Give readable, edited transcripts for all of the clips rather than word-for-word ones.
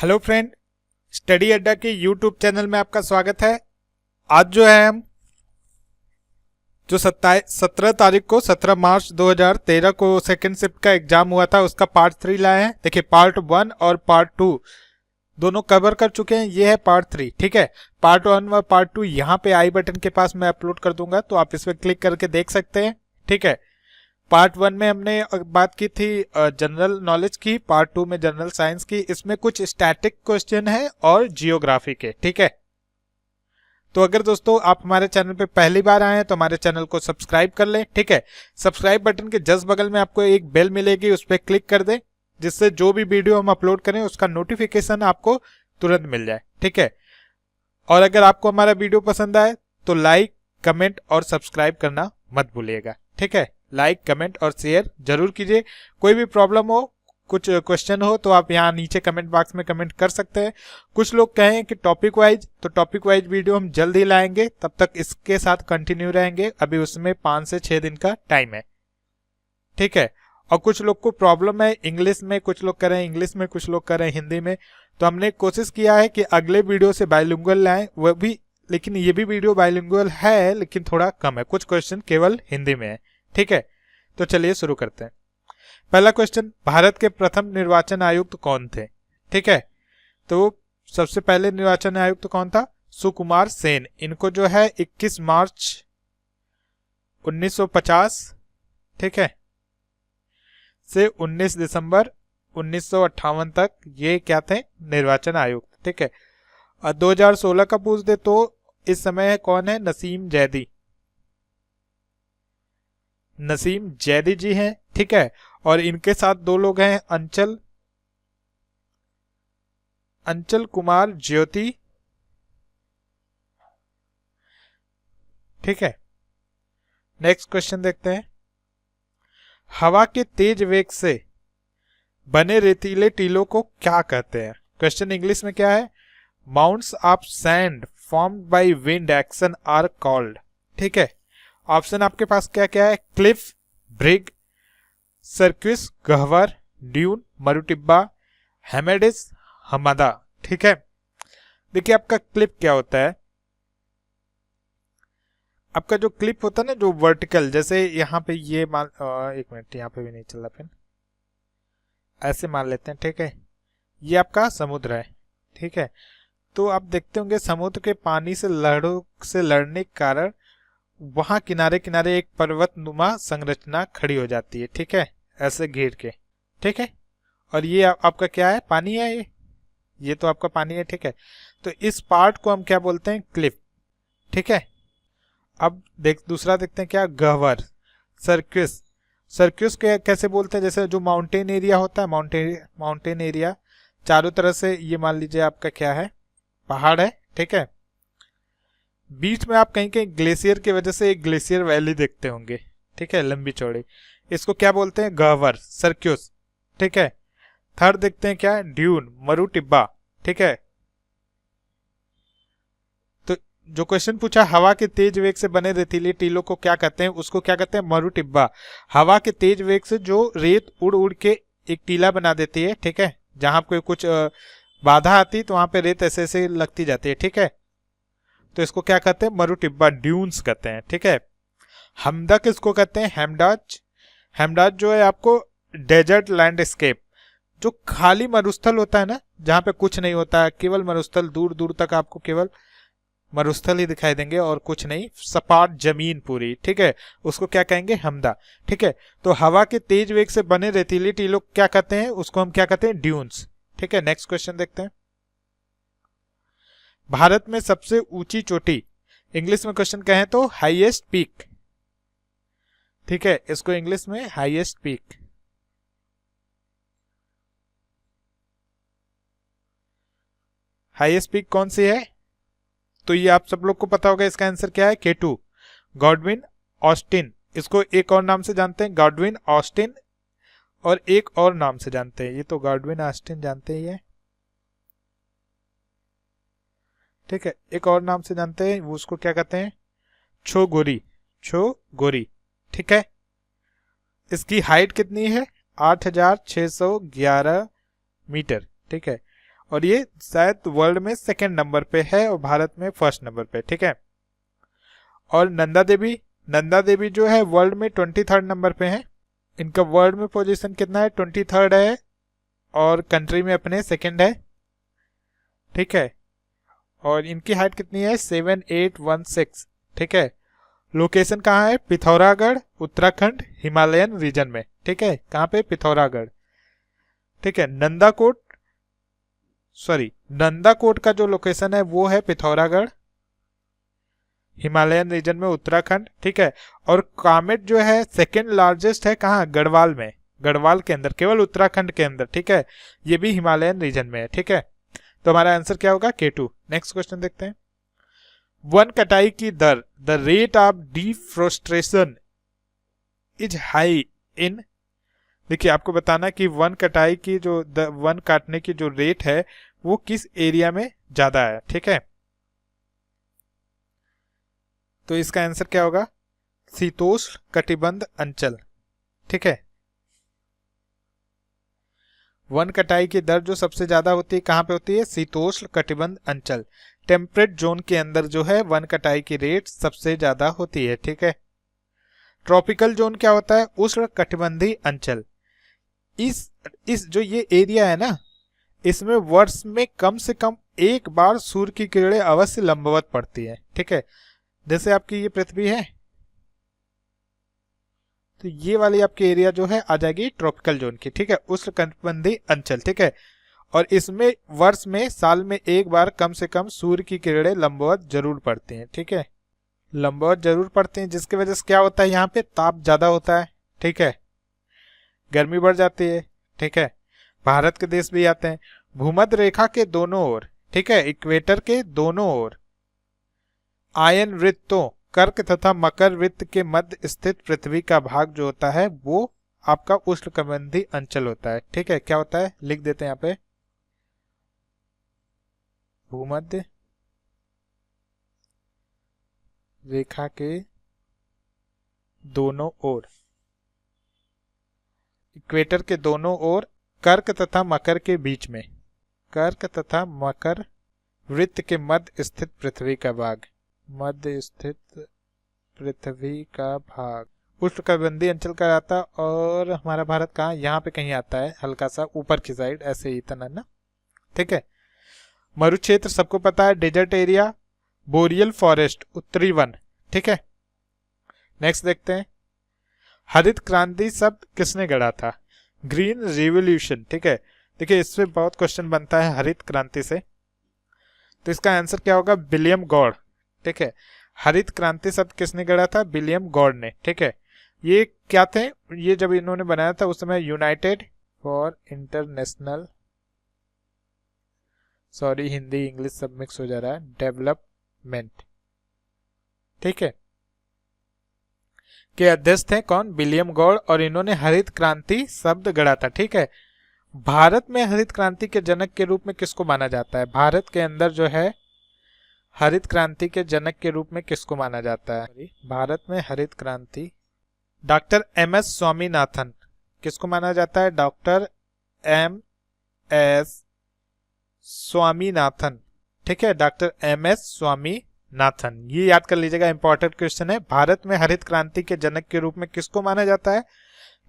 Hello friend, study अड्डा के YouTube channel में आपका स्वागत है। आज जो है हम जो 17 मार्च 2013 को सेकेंड शिफ्ट का एग्जाम हुआ था उसका पार्ट 3 लाए हैं। देखिए, पार्ट 1 और पार्ट 2 दोनों कवर कर चुके हैं। ये है पार्ट 3। ठीक है, पार्ट 1 और पार्ट 2 यहाँ पे आई बटन के पास मैं अपलोड कर दूंगा, तो आप इस पर क्लिक करके देख सकते हैं। ठीक है, पार्ट 1 में हमने बात की थी जनरल नॉलेज की, पार्ट 2 में जनरल साइंस की। इसमें कुछ स्टैटिक क्वेश्चन है और जियोग्राफी के। ठीक है, तो अगर दोस्तों आप हमारे चैनल पे पहली बार आए हैं तो हमारे चैनल को सब्सक्राइब कर लें। ठीक है, सब्सक्राइब बटन के जस्ट बगल में आपको एक बेल मिलेगी, उस पर क्लिक कर दें, जिससे जो भी वीडियो हम अपलोड करें उसका नोटिफिकेशन आपको तुरंत मिल जाए। ठीक है, और अगर आपको हमारा वीडियो पसंद आए तो लाइक, कमेंट और सब्सक्राइब करना मत भूलिएगा। ठीक है, लाइक, कमेंट और शेयर जरूर कीजिए। कोई भी प्रॉब्लम हो, कुछ क्वेश्चन हो, तो आप यहाँ नीचे कमेंट बॉक्स में कमेंट कर सकते हैं। कुछ लोग कहें कि टॉपिक वाइज, तो टॉपिक वाइज वीडियो हम जल्द ही लाएंगे, तब तक इसके साथ कंटिन्यू रहेंगे। अभी उसमें 5 से 6 दिन का टाइम है। ठीक है, और कुछ लोग को प्रॉब्लम है इंग्लिश में, कुछ लोग कर रहे हैं इंग्लिश में, कुछ लोग कर रहे हैं हिंदी में। तो हमने कोशिश किया है कि अगले वीडियो से बाइलिंगुअल लाएं, वह भी, लेकिन ये भी वीडियो बाइलिंगुअल है लेकिन थोड़ा कम है, कुछ क्वेश्चन केवल हिंदी में है। ठीक है, तो चलिए शुरू करते हैं। पहला क्वेश्चन, भारत के प्रथम निर्वाचन आयुक्त कौन थे? ठीक है, तो सबसे पहले निर्वाचन आयुक्त कौन था? सुकुमार सेन। इनको जो है 21 मार्च 1950, ठीक है, से 19 दिसंबर 1958 तक ये क्या थे? निर्वाचन आयुक्त। ठीक है, और 2016 का पूछ दे तो इस समय कौन है? नसीम जैदी। नसीम जैदी जी हैं। ठीक है, और इनके साथ दो लोग हैं, अंचल कुमार ज्योति। ठीक है, नेक्स्ट क्वेश्चन देखते हैं। हवा के तेज वेग से बने रेतीले टीलों को क्या कहते हैं? क्वेश्चन इंग्लिश में क्या है? Mounts of sand formed by wind action are called. ठीक है, ऑप्शन आपके पास क्या क्या है? क्लिफ, ब्रिग, सर्क्विस, गहवर, ड्यून, मरुटिब्बा, हेमेडिस, हमदा। ठीक है, देखिए आपका क्लिप क्या होता है? आपका जो क्लिप होता है ना, जो वर्टिकल, जैसे यहाँ पे ये मान, एक मिनट, यहाँ पे भी नहीं चल रहा पेन, ऐसे मान लेते हैं। ठीक है, ये आपका समुद्र है। ठीक है, तो आप देखते होंगे समुद्र के पानी से लहरों से लड़ने के कारण वहां किनारे किनारे एक पर्वतनुमा संरचना खड़ी हो जाती है। ठीक है, ऐसे घेर के। ठीक है, और ये आपका क्या है? पानी है। ये तो आपका पानी है। ठीक है, तो इस पार्ट को हम क्या बोलते हैं? क्लिफ। ठीक है, अब दूसरा देखते हैं क्या? गहवर, सर्क्यूस। सर्क्यूस के कैसे बोलते हैं? जैसे जो माउंटेन एरिया होता है, माउंटेन एरिया चारों तरह से, ये मान लीजिए आपका क्या है? पहाड़ है। ठीक है, बीच में आप कहीं कहीं ग्लेशियर की वजह से एक ग्लेशियर वैली देखते होंगे। ठीक है, लंबी चौड़ी, इसको क्या बोलते हैं? गहवर, सर्क्यूस। ठीक है, थर्ड देखते हैं क्या? ड्यून, मरु टिब्बा। ठीक है, तो जो क्वेश्चन पूछा, हवा के तेज वेग से बने रेतीले टीलों को क्या कहते हैं? उसको क्या कहते हैं? मरु टिब्बा। हवा के तेज वेग से जो रेत उड़ उड़ के एक टीला बना देती है। ठीक है, जहां पे कुछ बाधा आती तो वहां पे रेत ऐसे ऐसे लगती जाती है। ठीक है, तो इसको क्या कहते हैं? मरु टिब्बा, ड्यून्स कहते हैं। ठीक है, हमदा किसको कहते हैं? हेमडाज। हेमडाज जो है आपको डेजर्ट लैंडस्केप, जो खाली मरुस्थल होता है ना, जहां पे कुछ नहीं होता है, केवल मरुस्थल, दूर दूर तक आपको केवल मरुस्थल ही दिखाई देंगे और कुछ नहीं, सपाट जमीन पूरी। ठीक है, उसको क्या कहेंगे? हमदा। ठीक है, तो हवा के तेज वेग से बने रेतीली टीलों क्या कहते हैं? उसको हम क्या कहते हैं? ड्यून्स। ठीक है, नेक्स्ट क्वेश्चन देखते हैं। भारत में सबसे ऊंची चोटी, इंग्लिश में क्वेश्चन कहें तो हाईएस्ट पीक। ठीक है, इसको इंग्लिश में हाईएस्ट पीक। हाईएस्ट पीक कौन सी है? तो ये आप सब लोग को पता होगा, इसका आंसर क्या है? K2, Godwin Austen. इसको एक और नाम से जानते हैं, गॉडविन ऑस्टिन, और एक और नाम से जानते हैं, ये तो गॉडविन ऑस्टिन जानते ही है। ठीक है, एक और नाम से जानते हैं, वो उसको क्या कहते हैं? छोगोरी, छोगोरी। ठीक है, इसकी हाइट कितनी है? 8611 मीटर। ठीक है, और ये शायद वर्ल्ड में सेकंड नंबर पे है और भारत में फर्स्ट नंबर पे, ठीक है। और नंदा देवी जो है वर्ल्ड में 23rd नंबर पे है। इनका वर्ल्ड में पोजीशन कितना है, 23rd है, और कंट्री में अपने सेकंड है, ठीक है। और इनकी हाइट कितनी है, 7816, ठीक है। लोकेशन कहाँ है, पिथौरागढ़, उत्तराखंड, हिमालयन रीजन में, ठीक है। कहाँ पे, पिथौरागढ़, ठीक है। नंदाकोट का जो लोकेशन है वो है पिथौरागढ़, हिमालयन रीजन में, उत्तराखंड, ठीक है। और कामेट जो है सेकेंड लार्जेस्ट है कहाँ, गढ़वाल में, गढ़वाल के अंदर, केवल उत्तराखंड के अंदर, ठीक है। ये भी हिमालयन रीजन में है, ठीक है। तो हमारा आंसर क्या होगा, K2। नेक्स्ट क्वेश्चन देखते हैं। वन कटाई की दर, the rate of deforestation is high in, देखिए आपको बताना कि वन कटाई की जो वन काटने की जो रेट है वो किस एरिया में ज्यादा है, ठीक है। तो इसका आंसर क्या होगा, शीतोष्ण कटिबंध अंचल, ठीक है। वन कटाई की दर जो सबसे ज्यादा होती है कहां पे होती है, शीतोष्ण कटिबंध अंचल, टेम्परेट जोन के अंदर जो है वन कटाई की रेट सबसे ज्यादा होती है, ठीक है। ट्रॉपिकल जोन क्या होता है, उष्ण कटिबंधीय अंचल। इस जो ये एरिया है ना, इसमें वर्ष में कम से कम एक बार सूर्य की किरणें अवश्य लंबवत पड़ती है, ठीक है। जैसे आपकी ये पृथ्वी है, तो ये वाली आपकी एरिया जो है आ जाएगी ट्रॉपिकल जोन की, ठीक है, उष्ण कटिबंधीय अंचल, ठीक है। और इसमें वर्ष में साल में एक बार कम से कम सूर्य की किरणें लंबवत जरूर पड़ती हैं, ठीक है, लंबवत जरूर पड़ती हैं, जिसकी वजह से क्या होता है, यहाँ पे ताप ज्यादा होता है, ठीक है, गर्मी बढ़ जाती है, ठीक है। भारत के देश भी आते हैं। भूमध्य रेखा के दोनों ओर, ठीक है, इक्वेटर के दोनों ओर आयन वृत्तों, कर्क तथा मकर वृत्त के मध्य स्थित पृथ्वी का भाग जो होता है वो आपका उष्णकटिबंधीय अंचल होता है, ठीक है। क्या होता है, लिख देते हैं यहाँ पे, भूमध्य रेखा के दोनों ओर, इक्वेटर के दोनों ओर, कर्क तथा मकर के बीच में, कर्क तथा मकर वृत्त के मध्य स्थित पृथ्वी का भाग, मध्य स्थित पृथ्वी का भाग उष्णकटिबंधीय अंचल का आता है। और हमारा भारत कहाँ, यहाँ पे कहीं आता है, हल्का सा ऊपर की साइड, ऐसे ही इतना ना, ठीक है। मरुक्षेत्र सबको पता है, डेजर्ट एरिया, बोरियल फॉरेस्ट, उत्तरी वन, ठीक है। नेक्स्ट देखते हैं, हरित क्रांति शब्द किसने गढ़ा था, ग्रीन रिवॉल्यूशन, ठीक है। देखिए इससे बहुत क्वेश्चन बनता है हरित क्रांति से, तो इसका आंसर क्या होगा, विलियम गॉड, ठीक है। हरित क्रांति शब्द किसने गढ़ा था, विलियम गॉड ने, ठीक है। ये क्या थे, ये जब इन्होंने बनाया था उस समय United for international, sorry Hindi English सब मिक्स हो जा रहा है, डेवलपमेंट, ठीक है, के अध्यक्ष थे कौन, विलियम गॉड, और इन्होंने हरित क्रांति शब्द गढ़ा था, ठीक है। भारत में हरित क्रांति के जनक के रूप में किसको माना जाता है, भारत के अंदर जो है हरित क्रांति के जनक के रूप में किसको माना जाता है, भारत में हरित क्रांति, डॉक्टर MS स्वामीनाथन, किसको माना जाता है, डॉक्टर MS स्वामीनाथन, ठीक है, डॉक्टर MS स्वामीनाथन, ये याद कर लीजिएगा, इंपॉर्टेंट क्वेश्चन है। भारत में हरित क्रांति के जनक के रूप में किसको माना जाता है,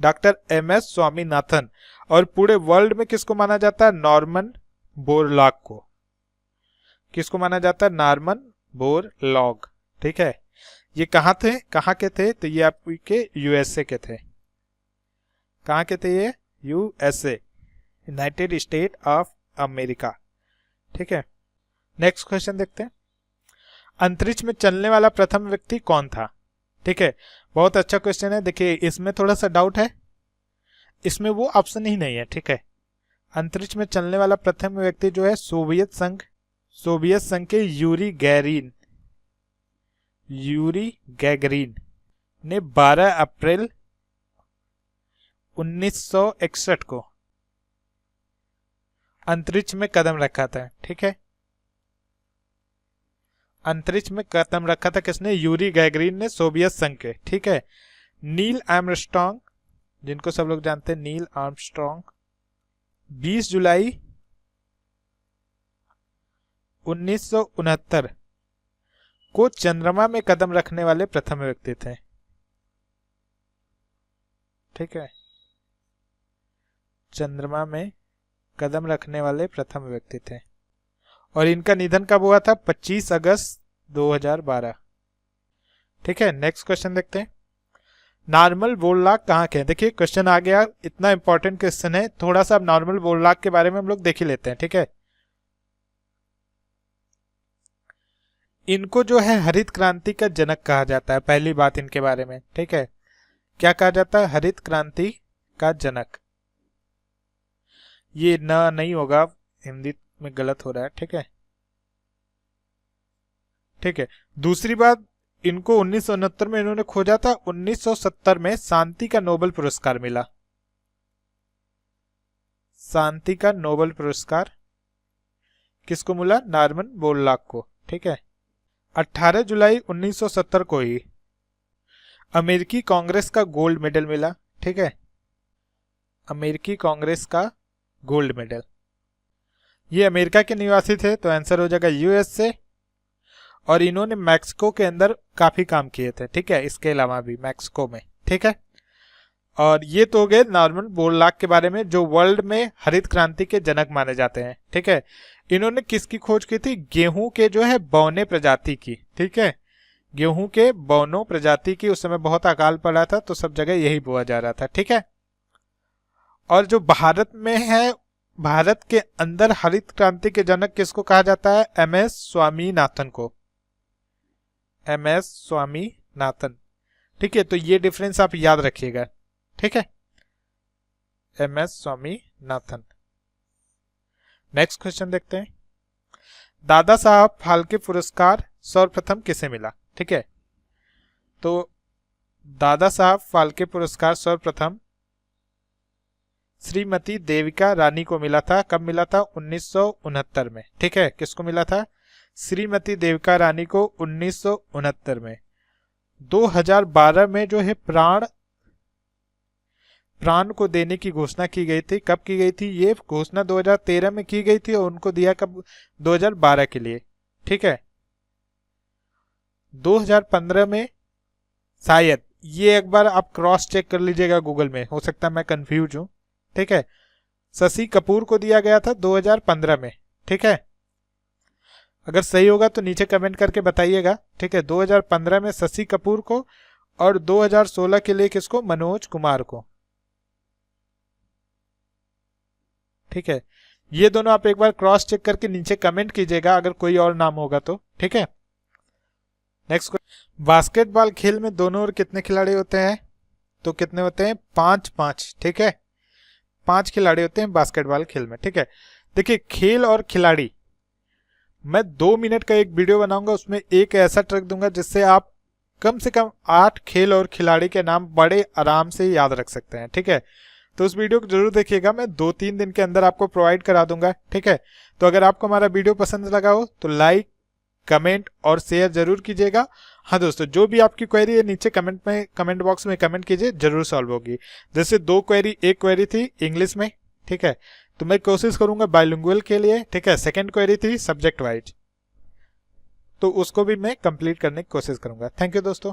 डॉक्टर MS स्वामीनाथन। और पूरे वर्ल्ड में किसको माना जाता है, नॉर्मन बोरलॉग को, किसको माना जाता है, नॉर्मन बोरलॉग, ठीक है। ये कहाँ थे, कहाँ के थे, तो ये आपके USA के थे, कहाँ के थे ये, USA, United state of America, ठीक है। नेक्स्ट क्वेश्चन देखते हैं, अंतरिक्ष में चलने वाला प्रथम व्यक्ति कौन था, ठीक है। बहुत अच्छा क्वेश्चन है। देखिए इसमें थोड़ा सा डाउट है, इसमें वो ऑप्शन ही नहीं है, ठीक है। अंतरिक्ष में चलने वाला प्रथम व्यक्ति जो है सोवियत संघ के यूरी गैगरिन ने 12 अप्रैल 1961 को अंतरिक्ष में कदम रखा था, ठीक है। अंतरिक्ष में कदम रखा था किसने, यूरी गैगरिन ने, सोवियत संघ के, ठीक है। नील आर्मस्ट्रॉन्ग, जिनको सब लोग जानते हैं नील आर्मस्ट्रॉन्ग, 20 जुलाई 1969 को चंद्रमा में कदम रखने वाले प्रथम व्यक्ति थे। ठीक है, चंद्रमा में कदम रखने वाले प्रथम व्यक्ति थे और इनका निधन कब हुआ था? 25 अगस्त 2012। ठीक है, नेक्स्ट क्वेश्चन देखते हैं। नॉर्मल बोरलॉग कहाँ के हैं? देखिए क्वेश्चन आ गया, इतना इंपॉर्टेंट क्वेश्चन है, थोड़ा सा अब नॉर्मल बोरलॉग के बारे में हम लोग देख ही लेते हैं। ठीक है, इनको जो है हरित क्रांति का जनक कहा जाता है, पहली बात इनके बारे में। ठीक है, क्या कहा जाता है? हरित क्रांति का जनक। ये न नहीं होगा, हिंदी में गलत हो रहा है। ठीक है, ठीक है। दूसरी बात, इनको 1969 में इन्होंने खोजा था, 1970 में शांति का नोबेल पुरस्कार मिला। शांति का नोबेल पुरस्कार किसको मिला? नॉर्मन बोरलॉग को। ठीक है, 18 जुलाई 1970 को ही अमेरिकी कांग्रेस का गोल्ड मेडल मिला। ठीक है, अमेरिकी कांग्रेस का गोल्ड मेडल। ये अमेरिका के निवासी थे, तो आंसर हो जाएगा यूएस से। और इन्होंने मैक्सिको के अंदर काफी काम किए थे। ठीक है, इसके अलावा भी मैक्सिको में। ठीक है, और ये तो हो गए नॉर्मन बोरलॉग के बारे में, जो वर्ल्ड में हरित क्रांति के जनक माने जाते हैं। ठीक है, इन्होंने किसकी खोज की थी? गेहूं के जो है बौने प्रजाति की। ठीक है, गेहूं के बौनों प्रजाति की। उस समय बहुत अकाल पड़ा था, तो सब जगह यही बोया जा रहा था। ठीक है, और जो भारत में है, भारत के अंदर हरित क्रांति के जनक किसको कहा जाता है? एमएस स्वामीनाथन को। एमएस स्वामीनाथन। ठीक है, तो ये डिफरेंस आप याद रखिएगा। ठीक है, एमएस स्वामीनाथन। नेक्स्ट क्वेश्चन देखते हैं। दादा साहब फाल्के पुरस्कार सर्वप्रथम किसे मिला? ठीक है, तो दादा साहब फाल्के पुरस्कार सर्वप्रथम श्रीमती देविका रानी को मिला था। कब मिला था? 1969 में। ठीक है, किसको मिला था? श्रीमती देविका रानी को 1969 में। 2012 में जो है प्राण को देने की घोषणा की गई थी। कब की गई थी? ये घोषणा 2013 में की गई थी और उनको दिया कब? 2012 के लिए। ठीक है, 2015 में शायद, ये एक बार आप क्रॉस चेक कर लीजिएगा गूगल में, हो सकता है मैं कंफ्यूज हूं। ठीक है, शशि कपूर को दिया गया था 2015 में। ठीक है, अगर सही होगा तो नीचे कमेंट करके बताइएगा। ठीक है, 2015 में शशि कपूर को और 2016 के लिए किसको? मनोज कुमार को। ठीक है, ये दोनों आप एक बार क्रॉस चेक करके नीचे कमेंट कीजिएगा अगर कोई और नाम होगा तो। ठीक है, नेक्स्ट, बास्केटबॉल खेल में दोनों ओर कितने खिलाड़ी होते हैं? तो कितने होते हैं? 5-5। ठीक है, 5 खिलाड़ी होते हैं बास्केटबॉल खेल में। ठीक है, देखिए खेल और खिलाड़ी, मैं 2 मिनट का एक वीडियो बनाऊंगा, उसमें एक ऐसा ट्रिक दूंगा जिससे आप कम से कम 8 खेल और खिलाड़ी के नाम बड़े आराम से याद रख सकते हैं। ठीक है, तो उस वीडियो को जरूर देखिएगा, मैं 2-3 दिन के अंदर आपको प्रोवाइड करा दूंगा। ठीक है, तो अगर आपको हमारा वीडियो पसंद लगा हो तो लाइक, कमेंट और शेयर जरूर कीजिएगा। हाँ दोस्तों, जो भी आपकी क्वेरी है नीचे कमेंट बॉक्स में कमेंट कीजिए, जरूर सॉल्व होगी। जैसे 2 क्वेरी, एक क्वेरी थी इंग्लिश में। ठीक है, तो मैं कोशिश करूंगा बाइलिंगुअल के लिए। ठीक है, सेकंड क्वेरी थी सब्जेक्ट वाइज, तो उसको भी मैं कंप्लीट करने की कोशिश करूंगा। थैंक यू दोस्तों।